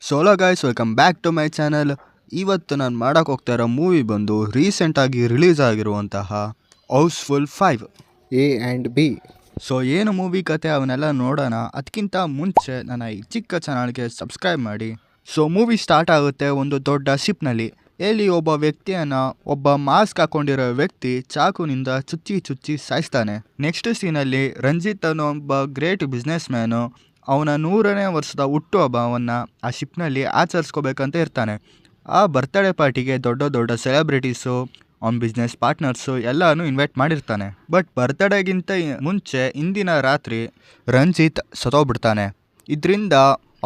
Solo guys, welcome back to my channel. ಇವತ್ತು ನಾನು ಮಾಡೋಕೆ ಹೋಗ್ತಾ ಇರೋ ಮೂವಿ ಬಂದು ರೀಸೆಂಟಾಗಿ ರಿಲೀಸ್ ಆಗಿರುವಂತಹ housefull 5 A and B. So ಏನು ಮೂವಿ ಕತೆ ಅವನ್ನೆಲ್ಲ ನೋಡೋಣ. ಅದಕ್ಕಿಂತ ಮುಂಚೆ ನನ್ನ ಈ ಚಿಕ್ಕ ಚಾನಲ್ಗೆ ಸಬ್ಸ್ಕ್ರೈಬ್ ಮಾಡಿ. ಸೊ ಮೂವಿ ಸ್ಟಾರ್ಟ್ ಆಗುತ್ತೆ ಒಂದು ದೊಡ್ಡ ಶಿಪ್ನಲ್ಲಿ. ಇಲ್ಲಿ ಒಬ್ಬ ವ್ಯಕ್ತಿಯನ್ನು ಒಬ್ಬ ಮಾಸ್ಕ್ ಹಾಕೊಂಡಿರೋ ವ್ಯಕ್ತಿ ಚಾಕುನಿಂದ ಚುಚ್ಚಿ ಸಾಯಿಸ್ತಾನೆ. ನೆಕ್ಸ್ಟ್ ಸೀನಲ್ಲಿ ರಂಜಿತ್ ಅನ್ನೋ ಒಬ್ಬ ಗ್ರೇಟ್ ಬಿಸ್ನೆಸ್ ಮ್ಯಾನು ಅವನ 100ನೇ ವರ್ಷದ ಹುಟ್ಟುಹಬ್ಬವನ್ನು ಆ ಶಿಪ್ನಲ್ಲಿ ಆಚರಿಸ್ಕೋಬೇಕಂತ ಇರ್ತಾನೆ. ಆ ಬರ್ತ್ಡೇ ಪಾರ್ಟಿಗೆ ದೊಡ್ಡ ಸೆಲೆಬ್ರಿಟೀಸು, ಅವನ ಬಿಸ್ನೆಸ್ ಪಾರ್ಟ್ನರ್ಸು ಎಲ್ಲನೂ ಇನ್ವೈಟ್ ಮಾಡಿರ್ತಾನೆ. ಬಟ್ ಬರ್ತ್ಡೇಗಿಂತ ಮುಂಚೆ ಇಂದಿನ ರಾತ್ರಿ ರಂಜಿತ್ ಸತ್ತೋಗ್ಬಿಡ್ತಾನೆ. ಇದರಿಂದ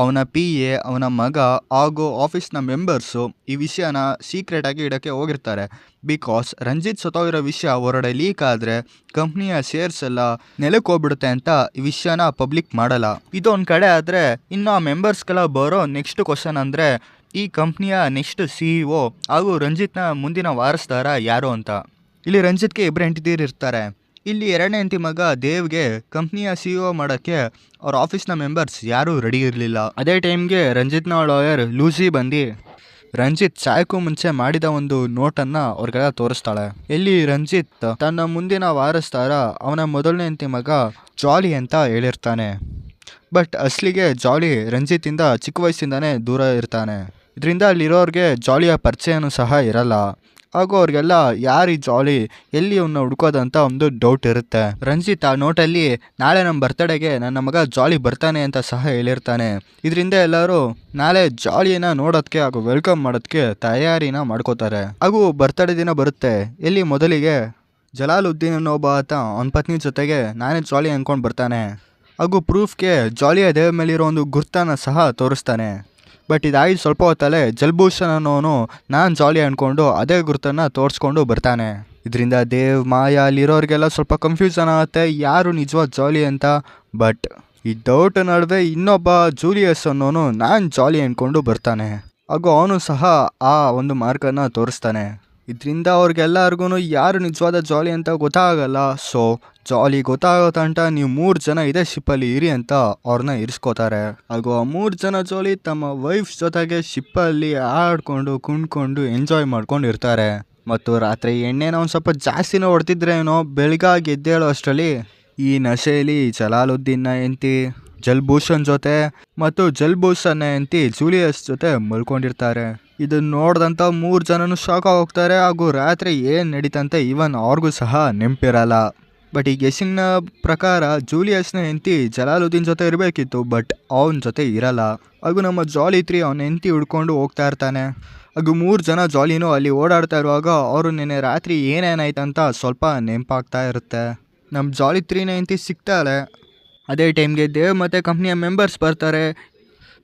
ಅವನ PA, ಅವನ ಮಗ ಹಾಗೂ ಆಫೀಸ್ನ ಮೆಂಬರ್ಸು ಈ ವಿಷಯನ ಸೀಕ್ರೆಟಾಗಿ ಇಡೋಕ್ಕೆ ಹೋಗಿರ್ತಾರೆ. ಬಿಕಾಸ್ ರಂಜಿತ್ ಸತ್ತೋಗಿರೋ ವಿಷಯ ಹೊರಗಡೆ ಲೀಕ್ ಆದರೆ ಕಂಪ್ನಿಯ ಶೇರ್ಸ್ ಎಲ್ಲ ನೆಲಕ್ಕೆ ಹೋಗ್ಬಿಡುತ್ತೆ ಅಂತ ಈ ವಿಷಯನ ಪಬ್ಲಿಕ್ ಮಾಡಲ್ಲ. ಇದೊಂದು ಕಡೆ ಆದರೆ ಇನ್ನು ಆ ಮೆಂಬರ್ಸ್ಗೆಲ್ಲ ಬರೋ ನೆಕ್ಸ್ಟ್ ಕ್ವಶನ್ ಅಂದರೆ ಈ ಕಂಪ್ನಿಯ ನೆಕ್ಸ್ಟ್ CEO ಹಾಗೂ ರಂಜಿತ್ನ ಮುಂದಿನ ವಾರಸ್ದಾರ ಯಾರು ಅಂತ. ಇಲ್ಲಿ ರಂಜಿತ್ಗೆ ಇಬ್ಬರು ಹೆಂಡತಿಯರು ಇರ್ತಾರೆ. ಇಲ್ಲಿ ಎರಡನೇ ಹೆಂಡತಿ ಮಗ ದೇವ್ಗೆ ಕಂಪ್ನಿಯ CEO ಮಾಡೋಕ್ಕೆ ಅವ್ರ ಆಫೀಸ್ನ ಮೆಂಬರ್ಸ್ ಯಾರೂ ರೆಡಿ ಇರಲಿಲ್ಲ. ಅದೇ ಟೈಮ್ಗೆ ರಂಜಿತ್ನ ಲಾಯರ್ ಲೂಸಿ ಬಂದು ರಂಜಿತ್ ಸಾಯಕ್ಕೂ ಮುಂಚೆ ಮಾಡಿದ ಒಂದು ನೋಟನ್ನು ಅವ್ರಿಗೆಲ್ಲ ತೋರಿಸ್ತಾಳೆ. ಇಲ್ಲಿ ರಂಜಿತ್ ತನ್ನ ಮುಂದಿನ ವಾರಸ್ದಾರ ಅವನ ಮೊದಲನೇ ಹೆಂಡತಿ ಮಗ ಜಾಲಿ ಅಂತ ಹೇಳಿರ್ತಾನೆ. ಬಟ್ ಅಸಲಿಗೆ ಜಾಲಿ ರಂಜಿತಿಂದ ಚಿಕ್ಕ ವಯಸ್ಸಿಂದನೇ ದೂರ ಇರ್ತಾನೆ. ಇದರಿಂದ ಅಲ್ಲಿರೋರಿಗೆ ಜಾಲಿಯ ಪರಿಚಯನೂ ಸಹ ಇರಲ್ಲ. ಹಾಗೂ ಅವ್ರಿಗೆಲ್ಲ ಯಾರು ಈ ಜಾಲಿ, ಎಲ್ಲಿ ಅವನ್ನ ಹುಡ್ಕೋದಂತ ಒಂದು ಡೌಟ್ ಇರುತ್ತೆ. ರಂಜಿತ್ ಆ ನೋಟಲ್ಲಿ ನಾಳೆ ನಮ್ಮ ಬರ್ತಡೇಗೆ ನನ್ನ ಮಗ ಜಾಲಿ ಬರ್ತಾನೆ ಅಂತ ಸಹ ಹೇಳಿರ್ತಾನೆ. ಇದರಿಂದ ಎಲ್ಲರೂ ನಾಳೆ ಜಾಲಿನ ನೋಡೋದಕ್ಕೆ ಹಾಗೂ ವೆಲ್ಕಮ್ ಮಾಡೋದಕ್ಕೆ ತಯಾರಿನ ಮಾಡ್ಕೋತಾರೆ. ಹಾಗೂ ಬರ್ತಡೇ ದಿನ ಬರುತ್ತೆ. ಎಲ್ಲಿ ಮೊದಲಿಗೆ ಜಲಾಲುದ್ದೀನ್ ಅನ್ನೋ ಒಬ್ಬ ಆತ ಅವನ ಪತ್ನಿ ಜೊತೆಗೆ ನಾನೇ ಜಾಲಿ ಅಂದ್ಕೊಂಡು ಬರ್ತಾನೆ. ಹಾಗೂ ಪ್ರೂಫ್ಗೆ ಜಾಲಿಯ ದೇವ ಮೇಲಿರೋ ಒಂದು ಗುರ್ತನ ಸಹ ತೋರಿಸ್ತಾನೆ. ಬಟ್ ಇದಾಗಿ ಸ್ವಲ್ಪ ಹೊತ್ತಲ್ಲೇ ಜಲ್ಭೂಷಣ್ ಅನ್ನೋನು ನಾನು ಜಾಲಿ ಅಂದ್ಕೊಂಡು ಅದೇ ಗುರ್ತನ್ನು ತೋರಿಸ್ಕೊಂಡು ಬರ್ತಾನೆ. ಇದರಿಂದ ದೇವ್, ಮಾಯಾ ಅಲ್ಲಿರೋರಿಗೆಲ್ಲ ಸ್ವಲ್ಪ ಕನ್ಫ್ಯೂಷನ್ ಆಗುತ್ತೆ ಯಾರು ನಿಜವಾದ ಜಾಲಿ ಅಂತ. ಬಟ್ ಈ ಡೌಟ್ ನಡುವೆ ಇನ್ನೊಬ್ಬ ಜೂಲಿಯಸ್ ಅನ್ನೋನು ನಾನು ಜಾಲಿ ಅಂದ್ಕೊಂಡು ಬರ್ತಾನೆ. ಹಾಗೂ ಅವನು ಸಹ ಆ ಒಂದು ಮಾರ್ಕನ್ನು ತೋರಿಸ್ತಾನೆ. ಇದರಿಂದ ಅವ್ರಿಗೆಲ್ಲರಿಗೂ ಯಾರು ನಿಜವಾದ ಜಾಲಿ ಅಂತ ಗೊತ್ತಾಗಲ್ಲ. ಸೊ ಜಾಲಿ ಗೊತ್ತಾಗೋ ತನಕ ನೀವು 3 ಜನ ಇದೇ ಶಿಪ್ಪಲ್ಲಿ ಇರಿ ಅಂತ ಅವ್ರನ್ನ ಇರಿಸ್ಕೋತಾರೆ. ಹಾಗೂ ಆ 3 ಜನ ಜಾಲಿ ತಮ್ಮ ವೈಫ್ಸ್ ಜೊತೆಗೆ ಶಿಪ್ಪಲ್ಲಿ ಆಡ್ಕೊಂಡು ಕುಣ್ಕೊಂಡು ಎಂಜಾಯ್ ಮಾಡ್ಕೊಂಡು ಇರ್ತಾರೆ. ಮತ್ತು ರಾತ್ರಿ ಎಣ್ಣೆನ ಒಂದು ಸ್ವಲ್ಪ ಜಾಸ್ತಿನೇ ಹೊಡ್ತಿದ್ರೇನೋ ಬೆಳಗಾಗಿ ಎದ್ದೇಳೋ ಅಷ್ಟರಲ್ಲಿ ಈ ನಶೆಯಲ್ಲಿ ಜಲಾಲುದ್ದೀನ್ನ ಹೆಂಡತಿ ಜಲ್ಭೂಷಣ್ ಜೊತೆ ಮತ್ತು ಜಲ್ಭೂಷಣ್ನ ಹೆಂಡತಿ ಜೂಲಿಯಸ್ ಜೊತೆ ಮಲ್ಕೊಂಡಿರ್ತಾರೆ. ಇದನ್ನ ನೋಡ್ದಂಥ 3 ಜನನು ಶಾಕ್ ಹೋಗ್ತಾರೆ. ಹಾಗೂ ರಾತ್ರಿ ಏನು ನಡೀತಂತೆ ಇವನ್ ಅವ್ರಿಗೂ ಸಹ ನೆನಪಿರಲ್ಲ. ಬಟ್ ಈ ಗೆಸ್ಸಿಂಗ್ನ ಪ್ರಕಾರ ಜೂಲಿಯಸ್ನ ಹೆಂಡತಿ ಜಲಾಲುದ್ದೀನ್ ಜೊತೆ ಇರಬೇಕಿತ್ತು, ಬಟ್ ಅವನ ಜೊತೆ ಇರಲ್ಲ. ಹಾಗೂ ನಮ್ಮ ಜಾಲಿ 3 ಅವನ ಹೆಂಡತಿ ಹುಡ್ಕೊಂಡು ಹೋಗ್ತಾ ಇರ್ತಾನೆ. ಹಾಗೂ 3 ಜನ ಜಾಲಿನೂ ಅಲ್ಲಿ ಓಡಾಡ್ತಾ ಇರುವಾಗ ಅವರು ನಿನ್ನೆ ರಾತ್ರಿ ಏನೇನಾಯ್ತಂತ ಸ್ವಲ್ಪ ನೆನಪಾಗ್ತಾ ಇರುತ್ತೆ. ನಮ್ಮ ಜಾಲಿ 3ನ ಹೆಂಡತಿ ಸಿಗ್ತಾಳೆ. ಅದೇ ಟೈಮ್ಗೆ ದೇವ್ ಮತ್ತು ಕಂಪ್ನಿಯ ಮೆಂಬರ್ಸ್ ಬರ್ತಾರೆ.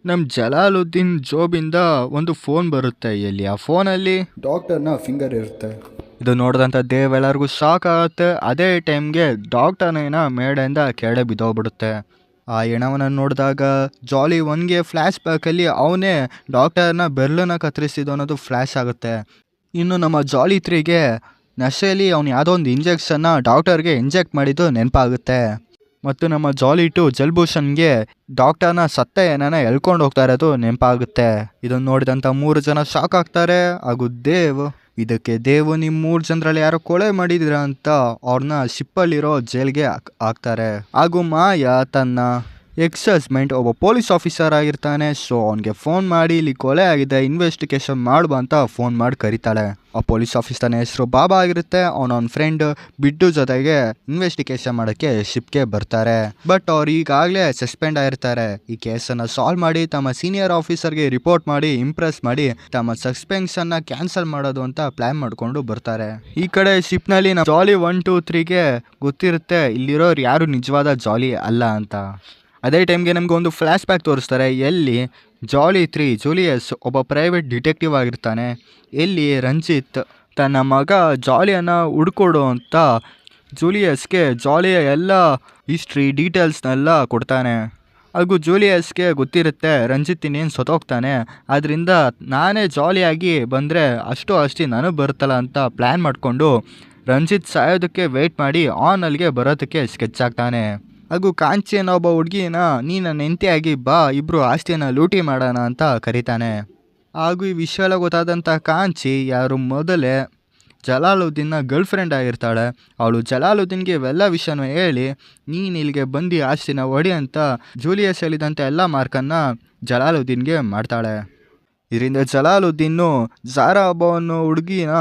ನಮ್ಮ ಜಲಾಲುದ್ದೀನ್ ಜೋಬಿಂದ ಒಂದು ಫೋನ್ ಬರುತ್ತೆ. ಎಲ್ಲಿ ಆ ಫೋನಲ್ಲಿ ಡಾಕ್ಟರ್ನ ಫಿಂಗರ್ ಇರುತ್ತೆ. ಇದು ನೋಡಿದಂಥ ದೇವ್ ಎಲ್ಲರಿಗೂ ಶಾಕ್ ಆಗುತ್ತೆ. ಅದೇ ಟೈಮ್ಗೆ ಡಾಕ್ಟರ್ನ ಹೆಣ ಮೇಡೆಯಿಂದ ಕೆಳಗೆ ಬಿದ್ದೋಗ್ಬಿಡುತ್ತೆ. ಆ ಹೆಣವನ್ನು ನೋಡಿದಾಗ ಜಾಲಿ 1ಗೆ ಫ್ಲ್ಯಾಶ್ ಬ್ಯಾಕಲ್ಲಿ ಅವನೇ ಡಾಕ್ಟರ್ನ ಬೆರಳನ್ನ ಕತ್ತರಿಸಿದ್ದು ಅನ್ನೋದು ಫ್ಲ್ಯಾಶ್ ಆಗುತ್ತೆ. ಇನ್ನು ನಮ್ಮ ಜಾಲಿ 3ಗೆ ನಶೆಯಲ್ಲಿ ಅವನು ಯಾವುದೋ ಒಂದು ಇಂಜೆಕ್ಷನ್ನ ಡಾಕ್ಟರ್ಗೆ ಇಂಜೆಕ್ಟ್ ಮಾಡಿದ್ದು ನೆನಪಾಗುತ್ತೆ. ಮತ್ತು ನಮ್ಮ ಜಾಲಿ 2 ಜಲ್ಭೂಷಣ್ಗೆ ಡಾಕ್ಟರ್ನ ಸತ್ತ ಹೆಣನ ಎಳ್ಕೊಂಡು ಹೋಗ್ತಾ ಇರೋದು ನೆನಪಾಗುತ್ತೆ. ಇದನ್ನು ನೋಡಿದಂಥ 3 ಜನ ಶಾಕ್ ಆಗ್ತಾರೆ. ಹಾಗೂ ಇದಕ್ಕೆ ದೇವ್ ನಿಮ್ಮ 3 ಜನರಲ್ಲಿ ಯಾರೋ ಕೊಲೆ ಮಾಡಿದಿರ ಅಂತ ಅವ್ರನ್ನ ಶಿಪ್ಪಲ್ಲಿರೋ ಜೈಲ್ಗೆ ಹಾಕ್ತಾರೆ. ಹಾಗೂ ಮಾಯಾ ತನ್ನ ಎಕ್ಸ್-ಹಸ್ಬೆಂಡ್ ಒಬ್ಬ ಪೊಲೀಸ್ ಆಫೀಸರ್ ಆಗಿರ್ತಾನೆ. ಸೊ ಅವನಿಗೆ ಫೋನ್ ಮಾಡಿ ಇಲ್ಲಿ ಕೊಲೆ ಆಗಿದೆ, ಇನ್ವೆಸ್ಟಿಗೇಷನ್ ಮಾಡುವ ಅಂತ ಫೋನ್ ಮಾಡಿ ಕರೀತಾಳೆ. ಆ ಪೊಲೀಸ್ ಆಫೀಸರ್ನ ಹೆಸರು ಬಾಬಾ ಆಗಿರುತ್ತೆ. ಅವನ ಫ್ರೆಂಡ್ ಬಿಡ್ಡು ಜೊತೆಗೆ ಇನ್ವೆಸ್ಟಿಗೇಷನ್ ಮಾಡೋಕ್ಕೆ ಶಿಪ್ಗೆ ಬರ್ತಾರೆ. ಬಟ್ ಅವ್ರು ಈಗಾಗಲೇ ಸಸ್ಪೆಂಡ್ ಆಗಿರ್ತಾರೆ. ಈ ಕೇಸನ್ನು ಸಾಲ್ವ್ ಮಾಡಿ ತಮ್ಮ ಸೀನಿಯರ್ ಆಫೀಸರ್ಗೆ ರಿಪೋರ್ಟ್ ಮಾಡಿ ಇಂಪ್ರೆಸ್ ಮಾಡಿ ತಮ್ಮ ಸಸ್ಪೆನ್ಷನ್ನ ಕ್ಯಾನ್ಸಲ್ ಮಾಡೋದು ಅಂತ ಪ್ಲಾನ್ ಮಾಡಿಕೊಂಡು ಬರ್ತಾರೆ. ಈ ಕಡೆ ಶಿಪ್ನಲ್ಲಿ ನಮ್ಮ ಜಾಲಿ 1, 2, 3ಗೆ ಗೊತ್ತಿರುತ್ತೆ ಇಲ್ಲಿರೋರು ಯಾರು ನಿಜವಾದ ಜಾಲಿ ಅಲ್ಲ ಅಂತ. ಅದೇ ಟೈಮ್ಗೆ ನಮ್ಗೆ ಒಂದು ಫ್ಲ್ಯಾಶ್ ಬ್ಯಾಕ್ ತೋರಿಸ್ತಾರೆ. ಎಲ್ಲಿ ಜಾಲಿ 3 ಜೂಲಿಯಸ್ ಒಬ್ಬ ಪ್ರೈವೇಟ್ ಡಿಟೆಕ್ಟಿವ್ ಆಗಿರ್ತಾನೆ. ಎಲ್ಲಿ ರಂಜಿತ್ ತನ್ನ ಮಗ ಜಾಲಿಯನ್ನು ಹುಡ್ಕೊಡು ಅಂತ ಜೂಲಿಯಸ್ಗೆ ಜಾಲಿಯ ಎಲ್ಲ ಹಿಸ್ಟ್ರಿ ಡೀಟೇಲ್ಸ್ನೆಲ್ಲ ಕೊಡ್ತಾನೆ. ಹಾಗೂ ಜೂಲಿಯಸ್ಗೆ ಗೊತ್ತಿರುತ್ತೆ ರಂಜಿತ್ ಇನ್ನೇನು ಸತ್ತೋಗ್ತಾನೆ, ಆದ್ದರಿಂದ ನಾನೇ ಜಾಲಿಯಾಗಿ ಬಂದರೆ ಅಷ್ಟು ನನಗೆ ಬರುತ್ತಲ್ಲ ಅಂತ ಪ್ಲ್ಯಾನ್ ಮಾಡಿಕೊಂಡು ರಂಜಿತ್ ಸಾಯೋದಕ್ಕೆ ವೆಯ್ಟ್ ಮಾಡಿ ಅಲ್ಲಿಗೆ ಬರೋದಕ್ಕೆ ಸ್ಕೆಚ್ ಆಗ್ತಾನೆ. ಹಾಗೂ ಕಾಂಚಿ ಅನ್ನೋ ಒಬ್ಬ ಹುಡುಗಿನ ನೀ ನನ್ನ ಹೆಂಡತಿಯಾಗಿ ಬಾ ಇಬ್ಬರು ಆಸ್ತಿಯನ್ನು ಲೂಟಿ ಮಾಡೋಣ ಅಂತ ಕರೀತಾನೆ. ಹಾಗೂ ಈ ವಿಷಯ ಎಲ್ಲ ಗೊತ್ತಾದಂಥ ಕಾಂಚಿ ಯಾರು ಮೊದಲೇ ಜಲಾಲುದ್ದೀನ್ನ ಗರ್ಲ್ ಫ್ರೆಂಡ್ ಆಗಿರ್ತಾಳೆ. ಅವಳು ಜಲಾಲುದ್ದೀನ್ಗೆ ಇವೆಲ್ಲ ವಿಷಯನೂ ಹೇಳಿ ನೀನು ಇಲ್ಲಿಗೆ ಬಂದು ಆಸ್ತಿನ ಹೊಡಿ ಅಂತ ಜೂಲಿಯಸ್ ಹೇಳಿದಂಥ ಎಲ್ಲ ಮಾರ್ಕನ್ನು ಜಲಾಲುದ್ದೀನ್ಗೆ ಮಾಡ್ತಾಳೆ. ಇದರಿಂದ ಜಲಾಲುದ್ದೀನು ಝಾರಾ ಒಬ್ಬವನ್ನು ಹುಡುಗಿನ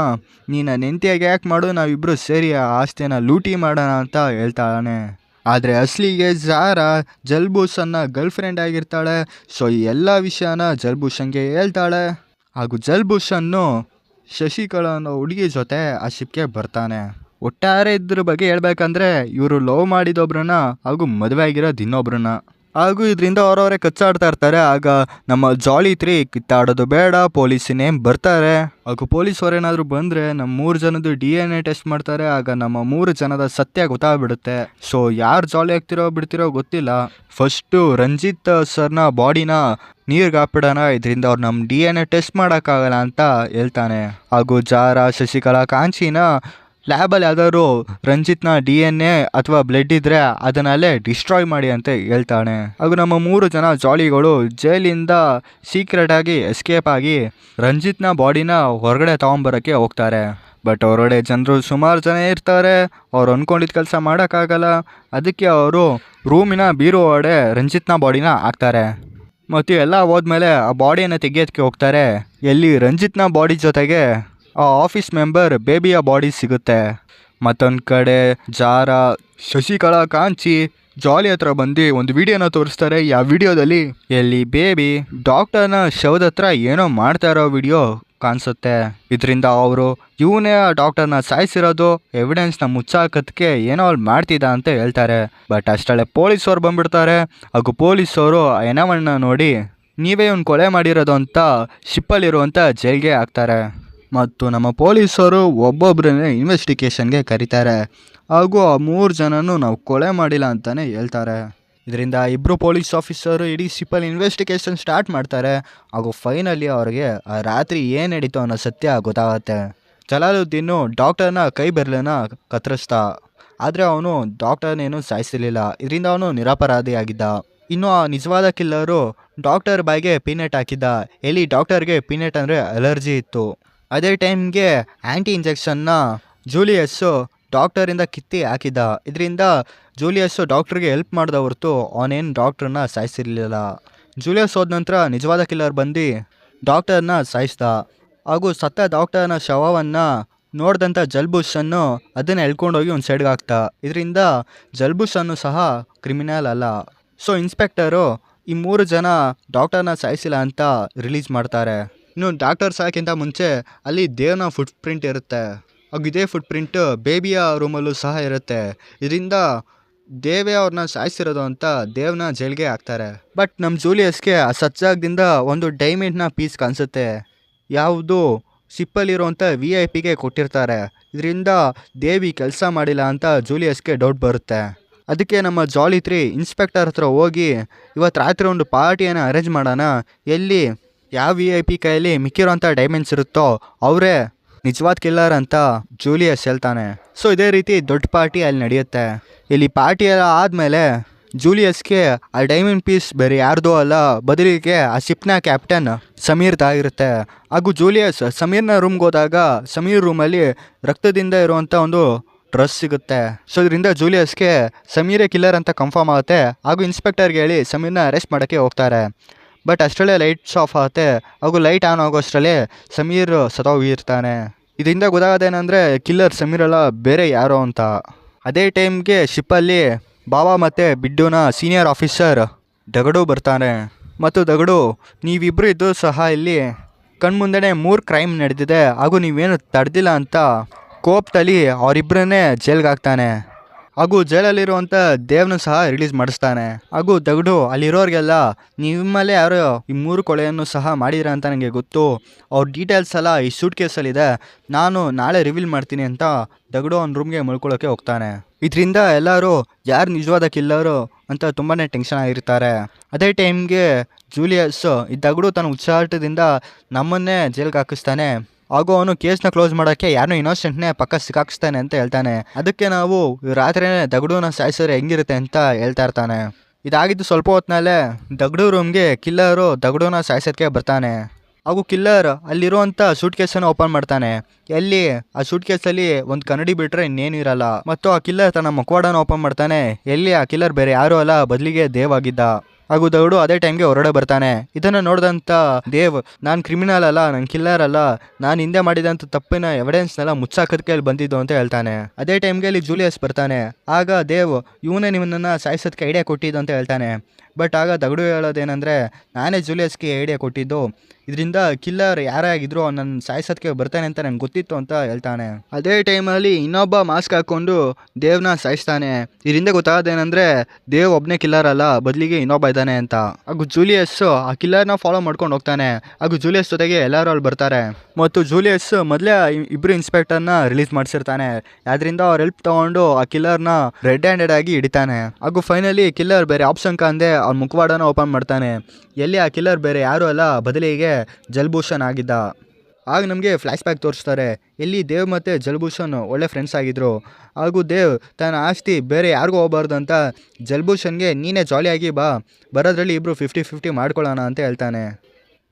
ನೀನು ನೆಂತಿಯಾಗಿ ಯಾಕೆ ಮಾಡು, ನಾವಿಬ್ಬರು ಸೇರಿ ಆ ಆಸ್ತಿನ ಲೂಟಿ ಮಾಡೋಣ ಅಂತ ಹೇಳ್ತಾಳೆ. ಆದರೆ ಅಸಲಿಗೆ ಝಾರಾ ಜಲ್ಬೂಷನ್ನ ಗರ್ಲ್ ಫ್ರೆಂಡ್ ಆಗಿರ್ತಾಳೆ. ಸೊ ಈ ಎಲ್ಲ ವಿಷಯನ ಜಲ್ಬೂಷನ್ಗೆ ಹೇಳ್ತಾಳೆ. ಹಾಗೂ ಜಲ್ಬೂಷನ್ನು ಶಶಿಕಲಾ ಅನ್ನೋ ಹುಡುಗಿ ಜೊತೆ ಆ ಶಿಪ್ಗೆ ಬರ್ತಾನೆ. ಒಟ್ಟಾರೆ ಇದ್ರ ಬಗ್ಗೆ ಹೇಳ್ಬೇಕಂದ್ರೆ ಇವರು ಲವ್ ಮಾಡಿದೊಬ್ರನ್ನ ಹಾಗೂ ಮದುವೆ ಆಗಿರೋದು ಇನ್ನೊಬ್ರನ್ನ. ಹಾಗೂ ಇದರಿಂದ ಅವರವರೇ ಕಚ್ಚಾಡ್ತಾ ಇರ್ತಾರೆ. ಆಗ ನಮ್ಮ ಜಾಲಿ 3 ಕಿತ್ತಾಡೋದು ಬೇಡ, ಪೊಲೀಸಿನೇಮ್ ಬರ್ತಾರೆ. ಹಾಗೂ ಪೊಲೀಸವರೇನಾದರೂ ಬಂದರೆ ನಮ್ಮ 3 ಜನದ್ದು DNA ಟೆಸ್ಟ್ ಮಾಡ್ತಾರೆ. ಆಗ ನಮ್ಮ 3 ಜನದ ಸತ್ಯ ಗೊತ್ತಾಗ್ಬಿಡುತ್ತೆ. ಸೊ ಯಾರು ಜಾಲಿ ಆಗ್ತಿರೋ ಬಿಡ್ತಿರೋ ಗೊತ್ತಿಲ್ಲ. ಫಸ್ಟು ರಂಜಿತ್ ಸರ್ನ ಬಾಡಿನ ನೀರಿಗೆ ಹಾಕ್ಬಿಡೋಣ, ಇದರಿಂದ ಅವ್ರು ನಮ್ಮ DNA ಟೆಸ್ಟ್ ಮಾಡೋಕ್ಕಾಗಲ್ಲ ಅಂತ ಹೇಳ್ತಾನೆ. ಹಾಗೂ ಝಾರಾ, ಶಶಿಕಲಾ, ಕಾಂಚಿನ ಲ್ಯಾಬಲ್ಲಿ ಯಾವ್ದಾದ್ರು ರಂಜಿತ್ನ DNA ಅಥವಾ ಬ್ಲಡ್ ಇದ್ದರೆ ಅದನ್ನಲ್ಲೇ ಡಿಸ್ಟ್ರಾಯ್ ಮಾಡಿ ಅಂತ ಹೇಳ್ತಾನೆ. ಹಾಗೂ ನಮ್ಮ 3 ಜನ ಜಾಲಿಗಳು ಜೈಲಿಂದ ಸೀಕ್ರೆಟಾಗಿ ಎಸ್ಕೇಪ್ ಆಗಿ ರಂಜಿತ್ನ ಬಾಡಿನ ಹೊರಗಡೆ ತೊಗೊಂಬರೋಕ್ಕೆ ಹೋಗ್ತಾರೆ. ಬಟ್ ಹೊರಗಡೆ ಜನರು ಸುಮಾರು ಜನ ಇರ್ತಾರೆ. ಅವ್ರು ಅಂದ್ಕೊಂಡಿದ್ದ ಕೆಲಸ ಮಾಡೋಕ್ಕಾಗಲ್ಲ. ಅದಕ್ಕೆ ಅವರು ರೂಮಿನ ಬೀರು ಒಳಗಡೆ ರಂಜಿತ್ನ ಬಾಡಿನ ಹಾಕ್ತಾರೆ. ಮತ್ತು ಎಲ್ಲ ಹೋದ್ಮೇಲೆ ಆ ಬಾಡಿಯನ್ನು ತೆಗಿಯೋದಕ್ಕೆ ಹೋಗ್ತಾರೆ. ಎಲ್ಲಿ ರಂಜಿತ್ನ ಬಾಡಿ ಜೊತೆಗೆ ಆ ಆಫೀಸ್ ಮೆಂಬರ್ ಬೇಬಿಯ ಬಾಡಿ ಸಿಗುತ್ತೆ. ಮತ್ತೊಂದು ಕಡೆ ಝಾರಾ, ಶಶಿಕಲಾ, ಕಾಂಚಿ ಜಾಲಿ ಹತ್ರ ಬಂದು ಒಂದು ವಿಡಿಯೋನ ತೋರಿಸ್ತಾರೆ. ಆ ವಿಡಿಯೋದಲ್ಲಿ ಎಲ್ಲಿ ಬೇಬಿ ಡಾಕ್ಟರ್ನ ಶವದ ಹತ್ರ ಏನೋ ಮಾಡ್ತಾ ಇರೋ ವಿಡಿಯೋ ಕಾಣಿಸುತ್ತೆ. ಇದರಿಂದ ಅವರು ಇವನೇ ಆ ಡಾಕ್ಟರ್ನ ಸಾಯಿಸಿರೋದು ಎವಿಡೆನ್ಸ್ನ ಮುಚ್ಚಾಕೋದಕ್ಕೆ ಏನೋ ಅವ್ರು ಮಾಡ್ತಿದ್ದ ಅಂತ ಹೇಳ್ತಾರೆ. ಬಟ್ ಅಷ್ಟೇ ಪೊಲೀಸವ್ರು ಬಂದ್ಬಿಡ್ತಾರೆ. ಹಾಗೂ ಪೊಲೀಸವರು ಆ ಹೆಣವನ್ನ ನೋಡಿ ನೀವೇ ಇವ್ನು ಕೊಲೆ ಮಾಡಿರೋದು ಅಂತ ಶಿಪ್ಪಲ್ಲಿರುವಂಥ ಜೈಲ್ಗೆ ಹಾಕ್ತಾರೆ. ಮತ್ತು ನಮ್ಮ ಪೊಲೀಸರು ಒಬ್ಬೊಬ್ಬರನ್ನೇ ಇನ್ವೆಸ್ಟಿಗೇಷನ್ಗೆ ಕರೀತಾರೆ. ಹಾಗೂ ಆ 3 ಜನನೂ ನಾವು ಕೊಲೆ ಮಾಡಿಲ್ಲ ಅಂತಲೇ ಹೇಳ್ತಾರೆ. ಇದರಿಂದ ಇಬ್ಬರು ಪೊಲೀಸ್ ಆಫೀಸರು ಇಡೀ ಶಿಪ್ಪಲ್ಲಿ ಇನ್ವೆಸ್ಟಿಗೇಷನ್ ಸ್ಟಾರ್ಟ್ ಮಾಡ್ತಾರೆ. ಹಾಗೂ ಫೈನಲಿ ಅವ್ರಿಗೆ ಆ ರಾತ್ರಿ ಏನು ನಡೀತು ಅನ್ನೋ ಸತ್ಯ ಗೊತ್ತಾಗುತ್ತೆ. ಜಲಾಲುದ್ದೀನು ಡಾಕ್ಟರ್ನ ಕೈ ಬೆರಳನ್ನ ಕತ್ತರಿಸ್ದ. ಆದರೆ ಅವನು ಡಾಕ್ಟರ್ನೇನು ಸಾಯಿಸಲಿಲ್ಲ. ಇದರಿಂದ ಅವನು ನಿರಪರಾಧಿಯಾಗಿದ್ದ. ಇನ್ನು ಆ ನಿಜವಾದ ಕಿಲ್ಲರು ಡಾಕ್ಟರ್ ಬಾಯಿಗೆ ಪೀನಟ್ ಹಾಕಿದ್ದ. ಎಲ್ಲಿ ಡಾಕ್ಟರ್ಗೆ ಪೀನಟ್ ಅಂದರೆ ಅಲರ್ಜಿ ಇತ್ತು. ಅದೇ ಟೈಮ್ಗೆ ಆ್ಯಂಟಿ ಇಂಜೆಕ್ಷನ್ನ ಜೂಲಿಯಸ್ಸು ಡಾಕ್ಟರಿಂದ ಕಿತ್ತಿ ಹಾಕಿದ್ದ. ಇದರಿಂದ ಜೂಲಿಯಸ್ಸು ಡಾಕ್ಟ್ರಿಗೆ ಹೆಲ್ಪ್ ಮಾಡ್ದ ಹೊರತು ಅವನೇನು ಡಾಕ್ಟ್ರನ್ನ ಸಾಯಿಸಿರಲಿಲ್ಲ. ಜೂಲಿಯಸ್ ಹೋದ ನಂತರ ನಿಜವಾದ ಕಿಲ್ಲರ್ ಬಂದು ಡಾಕ್ಟರ್ನ ಸಾಯಿಸ್ದ. ಹಾಗೂ ಸತ್ತ ಡಾಕ್ಟರ್ನ ಶವವನ್ನು ನೋಡಿದಂಥ ಜಲ್ಬೂಷನ್ನು ಅದನ್ನು ಎಳ್ಕೊಂಡೋಗಿ ಒಂದು ಸೈಡ್ಗೆ ಹಾಕ್ತಾ. ಇದರಿಂದ ಜಲ್ಬೂಷನ್ನು ಸಹ ಕ್ರಿಮಿನಲ್ ಅಲ್ಲ. ಸೊ ಇನ್ಸ್ಪೆಕ್ಟರು ಈ 3 ಜನ ಡಾಕ್ಟರ್ನ ಸಾಯಿಸಿಲ್ಲ ಅಂತ ರಿಲೀಸ್ ಮಾಡ್ತಾರೆ. ಇನ್ನು ಡಾಕ್ಟರ್ ಸಾಯಕ್ಕಿಂತ ಮುಂಚೆ ಅಲ್ಲಿ ದೇವ್ನ ಫುಟ್ ಪ್ರಿಂಟ್ ಇರುತ್ತೆ. ಹಾಗೂ ಇದೇ ಫುಟ್ ಪ್ರಿಂಟ್ ಬೇಬಿಯ ರೂಮಲ್ಲೂ ಸಹ ಇರುತ್ತೆ. ಇದರಿಂದ ದೇವೇ ಅವ್ರನ್ನ ಸಾಯಿಸಿರೋದು ಅಂತ ದೇವ್ನ ಜೈಲ್ಗೆ ಹಾಕ್ತಾರೆ. ಬಟ್ ನಮ್ಮ ಜೂಲಿಯಸ್ಗೆ ಆ ಸಜ್ಜಾಗದಿಂದ ಒಂದು ಡೈಮಂಡ್ನ ಪೀಸ್ ಕಾಣಿಸುತ್ತೆ. ಯಾವುದು ಶಿಪ್ಪಲ್ಲಿರುವಂಥ VIP ಕೊಟ್ಟಿರ್ತಾರೆ. ಇದರಿಂದ ದೇವಿ ಕೆಲಸ ಮಾಡಿಲ್ಲ ಅಂತ ಜೂಲಿಯಸ್ಗೆ ಡೌಟ್ ಬರುತ್ತೆ. ಅದಕ್ಕೆ ನಮ್ಮ ಜಾಲಿ 3 ಇನ್ಸ್ಪೆಕ್ಟರ್ ಹತ್ರ ಹೋಗಿ ಇವತ್ತು ರಾತ್ರಿ ಒಂದು ಪಾರ್ಟಿಯನ್ನು ಅರೇಂಜ್ ಮಾಡೋಣ, ಎಲ್ಲಿ ಯಾವ VIP ಕೈಯಲ್ಲಿ ಮಿಕ್ಕಿರೋಂಥ ಡೈಮಂಡ್ಸ್ ಇರುತ್ತೋ ಅವರೇ ನಿಜವಾದ ಕಿಲ್ಲರ್ ಅಂತ ಜೂಲಿಯಸ್ ಹೇಳ್ತಾನೆ. ಸೊ ಇದೇ ರೀತಿ ದೊಡ್ಡ ಪಾರ್ಟಿ ಅಲ್ಲಿ ನಡೆಯುತ್ತೆ. ಇಲ್ಲಿ ಪಾರ್ಟಿ ಎಲ್ಲ ಆದಮೇಲೆ ಜೂಲಿಯಸ್ಗೆ ಆ ಡೈಮಂಡ್ ಪೀಸ್ ಬೇರೆ ಯಾರ್ದೋ ಅಲ್ಲ, ಬದಲಿಗೆ ಆ ಶಿಪ್ನ ಕ್ಯಾಪ್ಟನ್ ಸಮೀರ್ದಾಗಿರುತ್ತೆ. ಹಾಗೂ ಜೂಲಿಯಸ್ ಸಮೀರ್ನ ರೂಮ್ಗೆ ಹೋದಾಗ ಸಮೀರ್ ರೂಮಲ್ಲಿ ರಕ್ತದಿಂದ ಇರುವಂಥ ಒಂದು ಡ್ರೆಸ್ ಸಿಗುತ್ತೆ. ಸೊ ಇದರಿಂದ ಜೂಲಿಯಸ್ಗೆ ಸಮೀರೇ ಕಿಲ್ಲರ್ ಅಂತ ಕನ್ಫರ್ಮ್ ಆಗುತ್ತೆ. ಹಾಗೂ ಇನ್ಸ್ಪೆಕ್ಟರ್ಗೆ ಹೇಳಿ ಸಮೀರ್ನ ಅರೆಸ್ಟ್ ಮಾಡೋಕ್ಕೆ ಹೋಗ್ತಾರೆ. ಬಟ್ ಅಷ್ಟರಲ್ಲೇ ಲೈಟ್ಸ್ ಆಫ್ ಆಗುತ್ತೆ. ಹಾಗೂ ಲೈಟ್ ಆನ್ ಆಗೋಷ್ಟರಲ್ಲೇ ಸಮೀರ್ ಸತ್ತೋಗಿರ್ತಾನೆ. ಇದರಿಂದ ಗೊತ್ತಾಗೋದೇನೆಂದರೆ ಕಿಲ್ಲರ್ ಸಮೀರಲ್ಲ, ಬೇರೆ ಯಾರೋ ಅಂತ. ಅದೇ ಟೈಮ್ಗೆ ಶಿಪ್ಪಲ್ಲಿ ಬಾಬಾ ಮತ್ತು ಬಿಡ್ಡುನ ಸೀನಿಯರ್ ಆಫೀಸರ್ ದಗಡು ಬರ್ತಾನೆ. ಮತ್ತು ದಗಡು, ನೀವಿಬ್ಬರು ಇದ್ದು ಸಹ ಇಲ್ಲಿ ಕಣ್ಮುಂದೆನೇ 3 ಕ್ರೈಮ್ ನಡೆದಿದೆ, ಹಾಗೂ ನೀವೇನು ತಡೆದಿಲ್ಲ ಅಂತ ಕೋಪದಲ್ಲಿ ಅವರಿಬ್ಬರನ್ನೇ ಜೈಲ್ಗೆ ಹಾಕ್ತಾನೆ. ಹಾಗೂ ಜೈಲಲ್ಲಿರುವಂಥ ದೇವ್ನ ಸಹ ರಿಲೀಸ್ ಮಾಡಿಸ್ತಾನೆ. ಹಾಗೂ ದಗಡು ಅಲ್ಲಿರೋರಿಗೆಲ್ಲ ನಿಮ್ಮಲ್ಲೇ ಯಾರೋ ಈ 3 ಕೊಲೆಯನ್ನು ಸಹ ಮಾಡಿದ್ರ ಅಂತ ನನಗೆ ಗೊತ್ತು, ಅವ್ರ ಡೀಟೇಲ್ಸ್ ಎಲ್ಲ ಈ ಸೂಟ್ ಕೇಸಲ್ಲಿದೆ, ನಾನು ನಾಳೆ ರಿವೀಲ್ ಮಾಡ್ತೀನಿ ಅಂತ ದಗಡು ಅವ್ನ ರೂಮ್ಗೆ ಮಲ್ಕೊಳ್ಳೋಕ್ಕೆ ಹೋಗ್ತಾನೆ. ಇದರಿಂದ ಎಲ್ಲರೂ ಯಾರು ನಿಜವಾದ ಕಿಲ್ಲರು ಅಂತ ತುಂಬಾ ಟೆನ್ಷನ್ ಆಗಿರ್ತಾರೆ. ಅದೇ ಟೈಮ್ಗೆ ಜೂಲಿಯಸ್ ಈ ದಗಡು ತನ್ನ ಉಚ್ಚಾಟದಿಂದ ನಮ್ಮನ್ನೇ ಜೈಲ್ಗೆ ಹಾಕಿಸ್ತಾನೆ. ಹಾಗೂ ಅವನು ಕೇಸ್ನ ಕ್ಲೋಸ್ ಮಾಡೋಕ್ಕೆ ಯಾರನ್ನೋ ಇನ್ನೋಸೆಂಟ್ನೇ ಪಕ್ಕ ಸಿಕ್ಕಾಕ್ಸ್ತಾನೆ ಅಂತ ಹೇಳ್ತಾನೆ. ಅದಕ್ಕೆ ನಾವು ರಾತ್ರಿನೇ ದಗಡುನ ಸಾಯಿಸಿದ್ರೆ ಹೆಂಗಿರುತ್ತೆ ಅಂತ ಹೇಳ್ತಾ ಇರ್ತಾನೆ. ಇದಾಗಿದ್ದು ಸ್ವಲ್ಪ ಹೊತ್ತಿನಲ್ಲೇ ದಗಡು ರೂಮ್ಗೆ ಕಿಲ್ಲರು ದಗಡುನ ಸಾಯಿಸೋಕ್ಕೆ ಬರ್ತಾನೆ. ಹಾಗೂ ಕಿಲ್ಲರ್ ಅಲ್ಲಿರುವಂಥ ಸೂಟ್ ಕೇಸನ್ನು ಓಪನ್ ಮಾಡ್ತಾನೆ. ಎಲ್ಲಿ ಆ ಸೂಟ್ ಕೇಸಲ್ಲಿ ಒಂದು ಕನ್ನಡಿ ಬಿಟ್ಟರೆ ಇನ್ನೇನು ಇರಲ್ಲ. ಮತ್ತು ಆ ಕಿಲ್ಲರ್ ತನ್ನ ಮುಖವಾಡನ ಓಪನ್ ಮಾಡ್ತಾನೆ. ಎಲ್ಲಿ ಆ ಕಿಲ್ಲರ್ ಬೇರೆ ಯಾರೂ ಅಲ್ಲ, ಬದಲಿಗೆ ದೇವ್ ಆಗಿದ್ದ. ಹಾಗೂ ದಗಡು ಅದೇ ಟೈಮ್ಗೆ ಹೊರಗಡೆ ಬರ್ತಾನೆ. ಇದನ್ನು ನೋಡಿದಂಥ ದೇವ್, ನಾನು ಕ್ರಿಮಿನಲ್ ಅಲ್ಲ, ನಾನು ಕಿಲ್ಲರ್ ಅಲ್ಲ, ನಾನು ಹಿಂದೆ ಮಾಡಿದಂಥ ತಪ್ಪಿನ ಎವಿಡೆನ್ಸ್ನೆಲ್ಲ ಮುಚ್ಚಾಕೋದಕ್ಕೆ ಅಲ್ಲಿ ಬಂದಿದ್ದು ಅಂತ ಹೇಳ್ತಾನೆ. ಅದೇ ಟೈಮ್ಗೆ ಅಲ್ಲಿ ಜೂಲಿಯಸ್ ಬರ್ತಾನೆ. ಆಗ ದೇವ್ ಇವನೇ ನಿಮ್ಮನ್ನು ಸಾಯಿಸೋದಕ್ಕೆ ಐಡಿಯಾ ಕೊಟ್ಟಿದ್ದು ಅಂತ ಹೇಳ್ತಾನೆ. ಬಟ್ ಆಗ ದಗಡು ಹೇಳೋದೇನೆಂದರೆ, ನಾನೇ ಜೂಲಿಯಸ್ಗೆ ಐಡಿಯಾ ಕೊಟ್ಟಿದ್ದು, ಇದರಿಂದ ಕಿಲ್ಲರ್ ಯಾರೇ ಆಗಿದ್ರು ನನ್ನ ಸಾಯಿಸೋದಕ್ಕೆ ಬರ್ತಾನೆ ಅಂತ ನನಗೆ ಗೊತ್ತಿತ್ತು ಅಂತ ಹೇಳ್ತಾನೆ. ಅದೇ ಟೈಮಲ್ಲಿ ಇನ್ನೊಬ್ಬ ಮಾಸ್ಕ್ ಹಾಕ್ಕೊಂಡು ದೇವ್ನ ಸಾಯಿಸ್ತಾನೆ. ಇದರಿಂದ ಗೊತ್ತಾಗೋದೇನೆಂದರೆ ದೇವ್ ಒಬ್ಬನೇ ಕಿಲ್ಲರ್ ಅಲ್ಲ, ಬದಲಿಗೆ ಇನ್ನೊಬ್ಬ ಇದ್ದಾನೆ ಅಂತ. ಹಾಗೂ ಜೂಲಿಯಸ್ಸು ಆ ಕಿಲ್ಲರ್ನ ಫಾಲೋ ಮಾಡ್ಕೊಂಡು ಹೋಗ್ತಾನೆ. ಹಾಗೂ ಜೂಲಿಯಸ್ ಜೊತೆಗೆ ಎಲ್ಲರೂ ಅಲ್ಲಿ ಬರ್ತಾರೆ. ಮತ್ತು ಜೂಲಿಯಸ್ ಮೊದಲೇ ಇಬ್ಬರು ಇನ್ಸ್ಪೆಕ್ಟರ್ನ ರಿಲೀಸ್ ಮಾಡಿಸಿರ್ತಾನೆ. ಅದರಿಂದ ಅವ್ರ ಹೆಲ್ಪ್ ತೊಗೊಂಡು ಆ ಕಿಲ್ಲರ್ನ ರೆಡ್ ಹ್ಯಾಂಡೆಡ್ ಆಗಿ ಹಿಡಿತಾನೆ. ಹಾಗೂ ಫೈನಲಿ ಕಿಲ್ಲರ್ ಬೇರೆ ಆಪ್ಷನ್ ಕಾಂದೆ ಅವ್ರ ಮುಖವಾಡನ ಓಪನ್ ಮಾಡ್ತಾನೆ. ಎಲ್ಲಿ ಆ ಕಿಲ್ಲರ್ ಬೇರೆ ಯಾರೂ ಅಲ್ಲ, ಬದಲಿಗೆ ಜಲ್ಭೂಷಣ್ ಆಗಿದ್ದ. ಆಗ ನಮಗೆ ಫ್ಲ್ಯಾಶ್ ಬ್ಯಾಕ್ ತೋರಿಸ್ತಾರೆ. ಎಲ್ಲಿ ದೇವ್ ಮತ್ತು ಜಲ್ಭೂಷಣ್ ಒಳ್ಳೆ ಫ್ರೆಂಡ್ಸ್ ಆಗಿದ್ದರು. ಹಾಗೂ ದೇವ್ ತನ್ನ ಆಸ್ತಿ ಬೇರೆ ಯಾರಿಗೂ ಹೋಗಬಾರ್ದು ಅಂತ ಜಲ್ಭೂಷಣ್ಗೆ ನೀನೇ ಜಾಲಿಯಾಗಿ ಬರೋದ್ರಲ್ಲಿ ಇಬ್ಬರು 50-50 ಮಾಡ್ಕೊಳ್ಳೋಣ ಅಂತ ಹೇಳ್ತಾನೆ.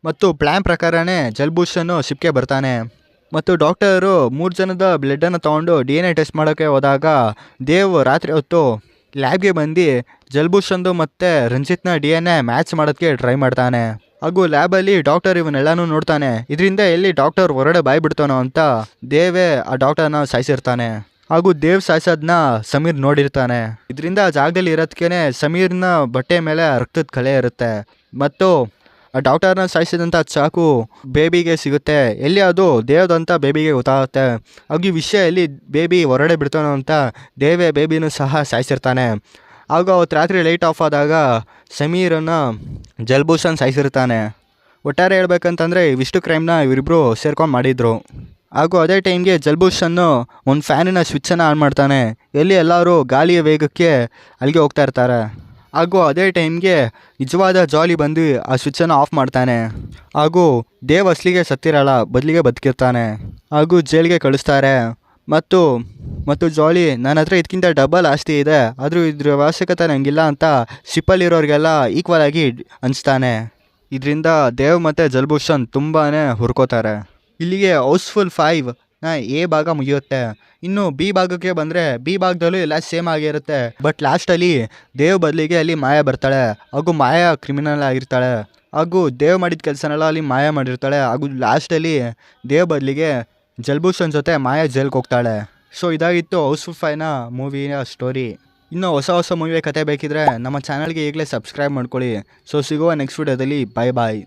ಮತ್ತು ಪ್ಲ್ಯಾನ್ ಪ್ರಕಾರನೇ ಜಲ್ಭೂಷಣ್ ಶಿಪ್ಗೆ ಬರ್ತಾನೆ. ಮತ್ತು ಡಾಕ್ಟರು 3 ಜನದ ಬ್ಲಡ್ಡನ್ನು ತೊಗೊಂಡು DNA ಟೆಸ್ಟ್ ಮಾಡೋಕ್ಕೆ ಹೋದಾಗ ದೇವ್ ರಾತ್ರಿ ಹೊತ್ತು ಲ್ಯಾಬ್ಗೆ ಬಂದು ಜಲ್ಭೂಷಣ್ದು ಮತ್ತು ರಂಜಿತ್ನ DNA ಮ್ಯಾಚ್ ಮಾಡೋಕ್ಕೆ ಟ್ರೈ ಮಾಡ್ತಾನೆ. ಹಾಗೂ ಲ್ಯಾಬಲ್ಲಿ ಡಾಕ್ಟರ್ ಇವನ್ನೆಲ್ಲನೂ ನೋಡ್ತಾನೆ. ಇದರಿಂದ ಎಲ್ಲಿ ಡಾಕ್ಟರ್ ಹೊರಗಡೆ ಬಾಯಿ ಬಿಡ್ತಾನೋ ಅಂತ ದೇವೇ ಆ ಡಾಕ್ಟರ್ನ ಸಾಯಿಸಿರ್ತಾನೆ. ಹಾಗೂ ದೇವ್ ಸಾಯಿಸೋದನ್ನ ಸಮೀರ್ ನೋಡಿರ್ತಾನೆ. ಇದರಿಂದ ಆ ಜಾಗದಲ್ಲಿ ಇರೋದಕ್ಕೆ ಸಮೀರ್ನ ಬಟ್ಟೆ ಮೇಲೆ ರಕ್ತದ ಕಲೆ ಇರುತ್ತೆ. ಮತ್ತು ಆ ಡಾಕ್ಟರ್ನ ಸಾಯಿಸಿದಂಥ ಚಾಕು ಬೇಬಿಗೆ ಸಿಗುತ್ತೆ. ಎಲ್ಲಿ ಅದು ದೇವ್ದಂತ ಬೇಬಿಗೆ ಗೊತ್ತಾಗುತ್ತೆ. ಹಾಗೂ ಈ ವಿಷಯ ಎಲ್ಲಿ ಬೇಬಿ ಹೊರಗಡೆ ಬಿಡ್ತಾನೋ ಅಂತ ದೇವೇ ಬೇಬಿನೂ ಸಹ ಸಾಯಿಸಿರ್ತಾನೆ. ಹಾಗೂ ಅವತ್ತು ರಾತ್ರಿ ಲೈಟ್ ಆಫ್ ಆದಾಗ ಸಮೀರನ್ನು ಜಲ್ಭೂಷಣ್ ಸಾಯಿಸಿರ್ತಾನೆ. ಒಟ್ಟಾರೆ ಹೇಳ್ಬೇಕಂತಂದರೆ ಇವಿಷ್ಟು ಕ್ರೈಮ್ನ ಇವರಿಬ್ಬರು ಸೇರ್ಕೊಂಡು ಮಾಡಿದರು. ಹಾಗೂ ಅದೇ ಟೈಮ್ಗೆ ಜಲ್ಭೂಷಣ್ಣು ಒಂದು ಫ್ಯಾನಿನ ಸ್ವಿಚ್ಚನ್ನು ಆನ್ ಮಾಡ್ತಾನೆ. ಎಲ್ಲಿ ಎಲ್ಲರೂ ಗಾಳಿಯ ವೇಗಕ್ಕೆ ಅಲ್ಲಿಗೆ ಹೋಗ್ತಾ ಇರ್ತಾರೆ. ಹಾಗೂ ಅದೇ ಟೈಮ್ಗೆ ನಿಜವಾದ ಜಾಲಿ ಬಂದು ಆ ಸ್ವಿಚ್ಚನ್ನು ಆಫ್ ಮಾಡ್ತಾನೆ. ಹಾಗೂ ದೇವ್ ಅಸಲಿಗೆ ಸತ್ತಿರಲ್ಲ, ಬದಲಿಗೆ ಬದುಕಿರ್ತಾನೆ. ಹಾಗೂ ಜೈಲಿಗೆ ಕಳಿಸ್ತಾರೆ. ಮತ್ತು ಜಾಲಿ, ನನ್ನ ಹತ್ರ ಇದಕ್ಕಿಂತ ಡಬಲ್ ಆಸ್ತಿ ಇದೆ, ಆದರೂ ಇದ್ರ ಅವಶ್ಯಕತೆ ನನಗಿಲ್ಲ ಅಂತ ಶಿಪ್ಪಲ್ಲಿರೋರಿಗೆಲ್ಲ ಈಕ್ವಲ್ ಆಗಿ ಅನಿಸ್ತಾನೆ. ಇದರಿಂದ ದೇವ್ ಮತ್ತು ಜಲ್ಭೂಷಣ್ ತುಂಬಾ ಹುರ್ಕೋತಾರೆ. ಇಲ್ಲಿಗೆ ಹೌಸ್ಫುಲ್ 5 ಎ ಭಾಗ ಮುಗಿಯುತ್ತೆ. ಇನ್ನು ಬಿ ಭಾಗಕ್ಕೆ ಬಂದರೆ ಬಿ ಭಾಗದಲ್ಲೂ ಎಲ್ಲ ಸೇಮ್ ಆಗಿರುತ್ತೆ. ಬಟ್ ಲಾಸ್ಟಲ್ಲಿ ದೇವ್ ಬದಲಿಗೆ ಅಲ್ಲಿ ಮಾಯಾ ಬರ್ತಾಳೆ. ಹಾಗೂ ಮಾಯಾ ಕ್ರಿಮಿನಲ್ ಆಗಿರ್ತಾಳೆ. ಹಾಗೂ ದೇವ್ ಮಾಡಿದ ಕೆಲಸನೆಲ್ಲ ಅಲ್ಲಿ ಮಾಯಾ ಮಾಡಿರ್ತಾಳೆ. ಹಾಗೂ ಲಾಸ್ಟಲ್ಲಿ ದೇವ್ ಬದಲಿಗೆ ಜಲ್ಭೂಷಣ್ ಜೊತೆ ಮಾಯಾ ಜೈಲ್ಗೆ ಹೋಗ್ತಾಳೆ. ಸೊ ಇದಾಗಿತ್ತು ಹೌಸ್ಫುಲ್ 5ನ ಮೂವಿಯ ಸ್ಟೋರಿ. ಇನ್ನೂ ಹೊಸ ಮೂವಿಯ ಕತೆ ಬೇಕಿದ್ರೆ ನಮ್ಮ ಚಾನಲ್ಗೆ ಈಗಲೇ ಸಬ್ಸ್ಕ್ರೈಬ್ ಮಾಡ್ಕೊಳ್ಳಿ. ಸೊ ಸಿಗುವ ನೆಕ್ಸ್ಟ್ ವಿಡಿಯೋದಲ್ಲಿ. ಬಾಯ್.